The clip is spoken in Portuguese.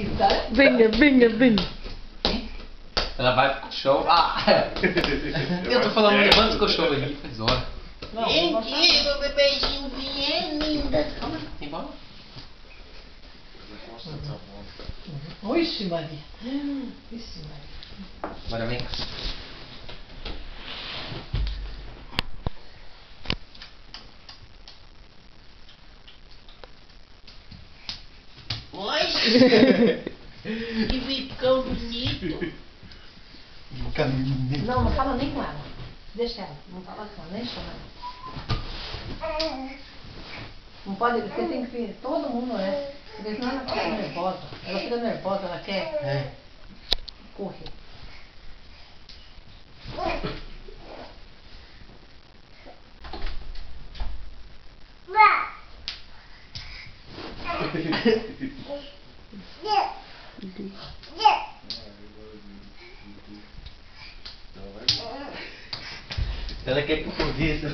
aqui, tá? Venha, venha, venha. Ela vai pro show. Ah! Eu tô falando, levanta o colchão aí, faz hora. Mentira, o bebezinho vinha linda. Calma, tem bola? Oxe, Maria. Ixi, Maria. Bora, vem. Oxe. Que bicão bonito. Não, não fala nem com ela. Deixa ela. Não fala com ela, nem chama ela. Não pode, você tem que vir, todo mundo é. Porque senão ela fica nervosa. Ela fica nervosa, ela quer correr. Ela quer que eu corresse.